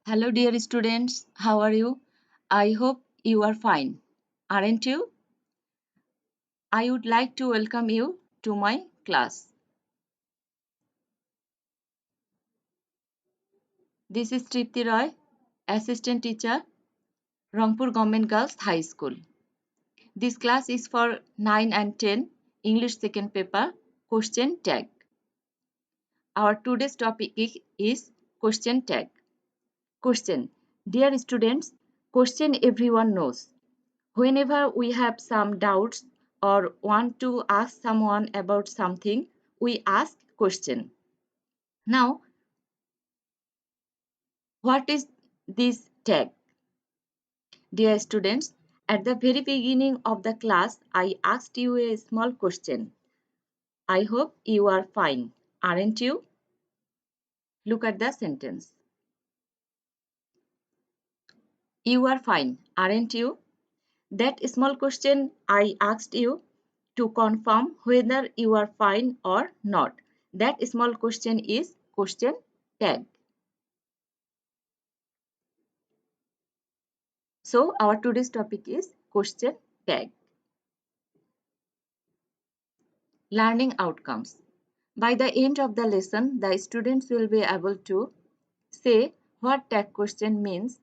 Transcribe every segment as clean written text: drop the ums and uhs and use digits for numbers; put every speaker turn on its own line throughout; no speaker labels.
Hello, dear students. How are you? I hope you are fine. Aren't you? I would like to welcome you to my class. This is Tripti Roy, Assistant Teacher, Rangpur Government Girls High School. This class is for 9 and 10 English second paper question tag. Our today's topic is question tag. Question. Dear students, question everyone knows. Whenever we have some doubts or want to ask someone about something, we ask question. Now, what is this tag? Dear students, at the very beginning of the class, I asked you a small question. I hope you are fine, aren't you? Look at the sentence. You are fine, aren't you? That small question I asked you to confirm whether you are fine or not. That small question is question tag. So our today's topic is question tag. Learning outcomes. By the end of the lesson, the students will be able to say what tag question means,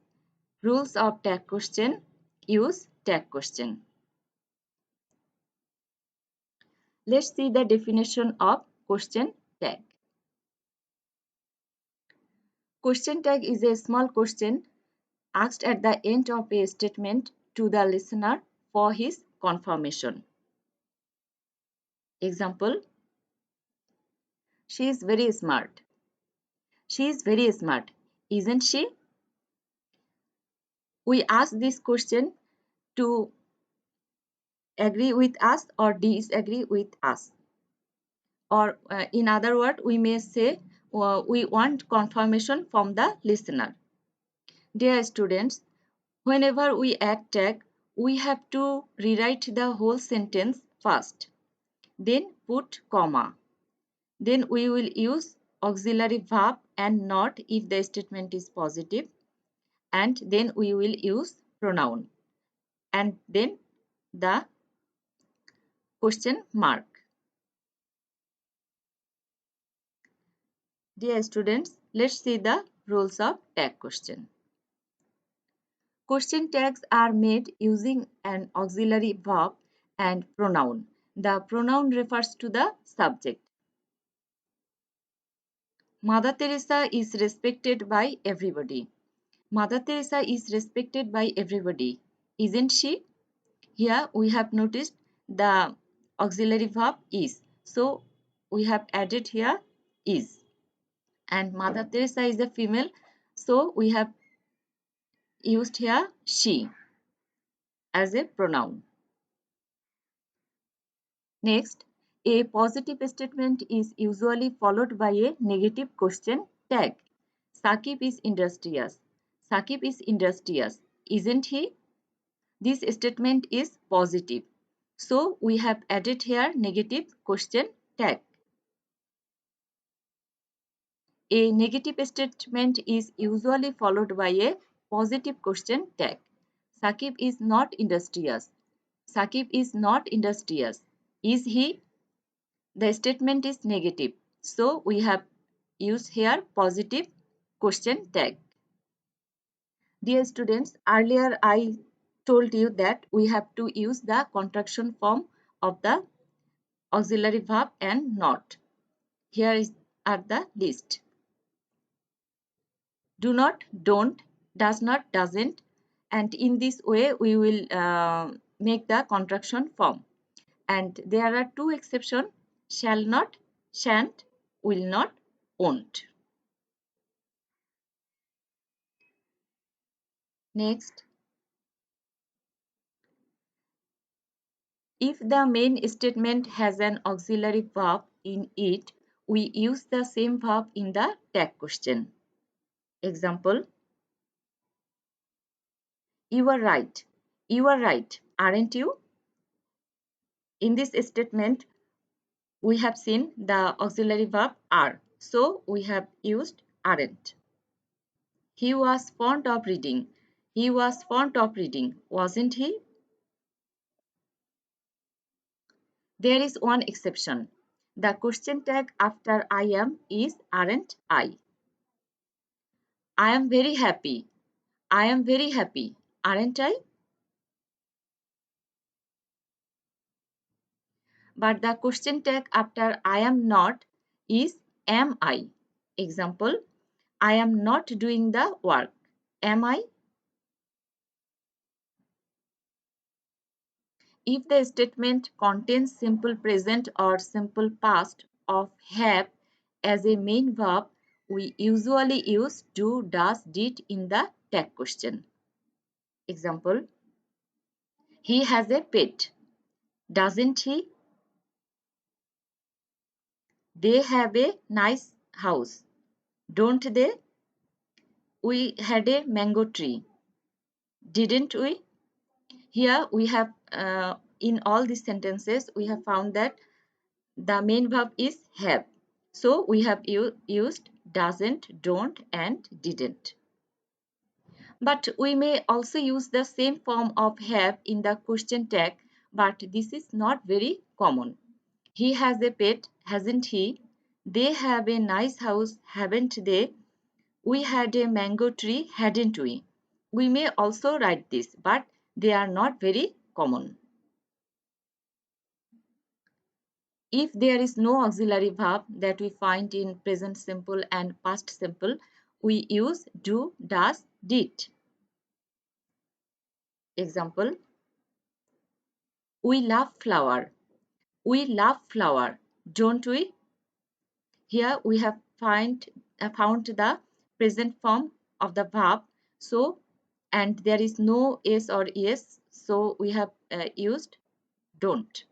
rules of tag question, use tag question. Let's see the definition of question tag. Question tag is a small question asked at the end of a statement to the listener for his confirmation. Example, she is very smart. She is very smart, isn't she? We ask this question to agree with us or disagree with us. Or in other words, we may say we want confirmation from the listener. Dear students, whenever we add tag, we have to rewrite the whole sentence first, then put comma. Then we will use auxiliary verb and not if the statement is positive, and then we will use pronoun and then the question mark. Dear students, let's see the rules of tag question. Question tags are made using an auxiliary verb and pronoun. The pronoun refers to the subject. Mother Teresa is respected by everybody. Mother Teresa is respected by everybody, isn't she? Here we have noticed the auxiliary verb is. So we have added here is. And Mother Teresa is a female. So we have used here she as a pronoun. Next, a positive statement is usually followed by a negative question tag. Sakib is industrious. Sakib is industrious, isn't he? This statement is positive. So we have added here negative question tag. A negative statement is usually followed by a positive question tag. Sakib is not industrious. Sakib is not industrious. Is he? The statement is negative. So we have used here positive question tag. Dear students, earlier I told you that we have to use the contraction form of the auxiliary verb and not. Here are the list. Do not, don't, does not, doesn't, and in this way we will make the contraction form. And there are two exceptions: shall not, shan't, will not, won't. Next, if the main statement has an auxiliary verb in it, we use the same verb in the tag question. Example, you are right. You are right, aren't you? In this statement, we have seen the auxiliary verb are. So we have used aren't. He was fond of reading. He was fond of reading, wasn't he? There is one exception. The question tag after I am is aren't I. I am very happy. I am very happy, aren't I? But the question tag after I am not is am I. Example, I am not doing the work. Am I? If the statement contains simple present or simple past of have as a main verb, we usually use do, does, did in the tag question. Example, he has a pet, doesn't he? They have a nice house, don't they? We had a mango tree, didn't we? Here we have, in all these sentences, we have found that the main verb is have. So we have used doesn't, don't, and didn't. But we may also use the same form of have in the question tag, but this is not very common. He has a pet, hasn't he? They have a nice house, haven't they? We had a mango tree, hadn't we? We may also write this, but they are not very common. If there is no auxiliary verb that we find in present simple and past simple, we use do, does, did. Example, we love flower. We love flower, don't we? Here we have found the present form of the verb. So, and there is no s or yes, so we have used don't.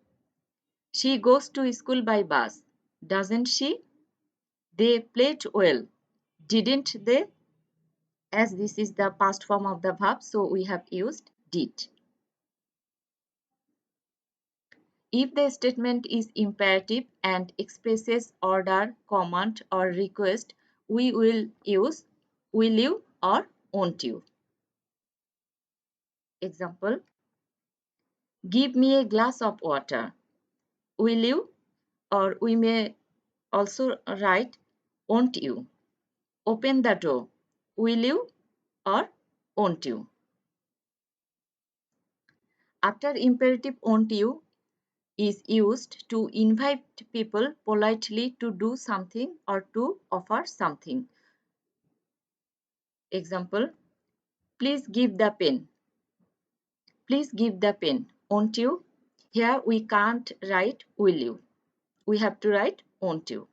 She goes to school by bus, doesn't she? They played well, didn't they? As this is the past form of the verb, so we have used did. If the statement is imperative and expresses order, command, or request, we will use will you or won't you. Example, give me a glass of water. Will you? Or we may also write won't you. Open the door. Will you or won't you? After imperative won't you is used to invite people politely to do something or to offer something. Example, please give the pen. Please give the pen, won't you? Here we can't write will you. We have to write won't you.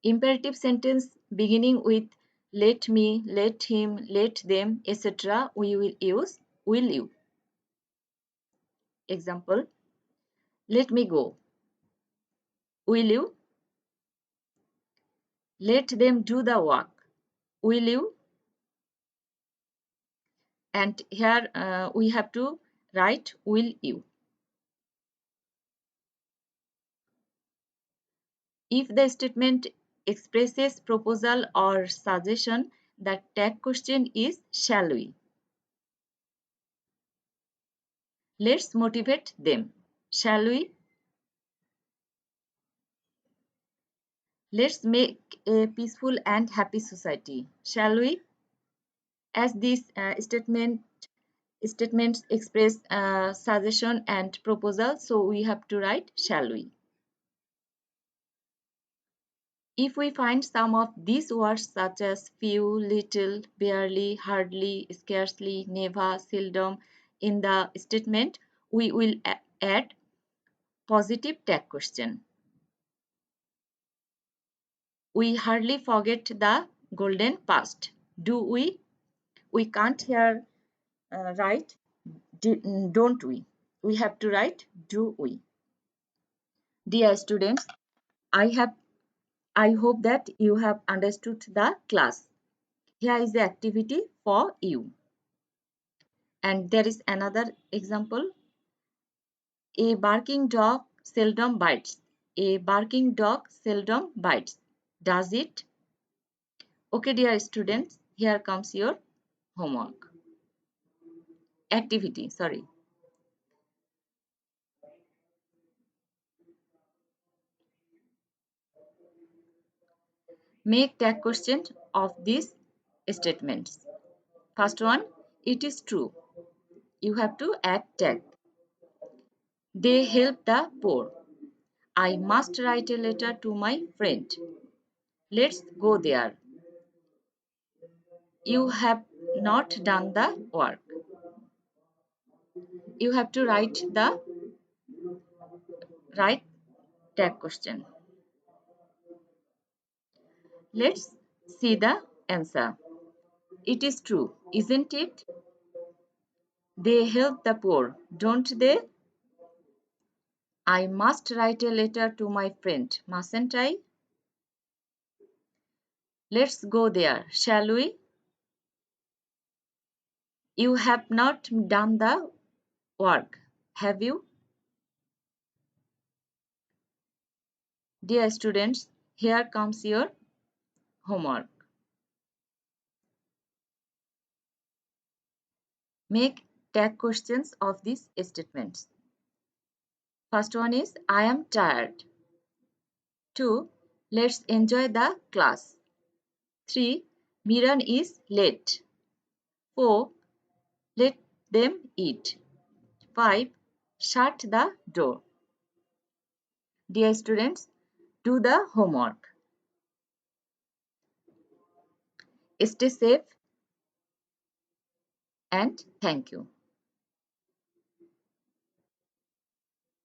Imperative sentence beginning with let me, let him, let them, etc. we will use will you. Example, let me go. Will you? Let them do the work. Will you? And here we have to write will you. If the statement expresses proposal or suggestion, the tag question is shall we. Let's motivate them. Shall we? Let's make a peaceful and happy society. Shall we? As these statements express suggestion and proposal, so we have to write shall we. If we find some of these words such as few, little, barely, hardly, scarcely, never, seldom in the statement, we will add positive tag question. We hardly forget the golden past. Do we? We can't here write don't we. We have to write do we. Dear students, I hope that you have understood the class. Here is the activity for you. And there is another example. A barking dog seldom bites. A barking dog seldom bites. Does it? Okay, dear students, here comes your homework. Activity, sorry. Make tag questions of these statements. First one, it is true. You have to add tag. They help the poor. I must write a letter to my friend. Let's go there. You have not done the work. You have to write the right tag question. Let's see the answer. It is true, isn't it? They help the poor, don't they? I must write a letter to my friend, mustn't I? Let's go there, shall we? You have not done the work, have you? Dear students, here comes your homework. Make tag questions of these statements. First one is I am tired. 2. Let's enjoy the class. 3. Miran is late. 4. Let them eat. 5. Shut the door. Dear students, do the homework. Stay safe and thank you.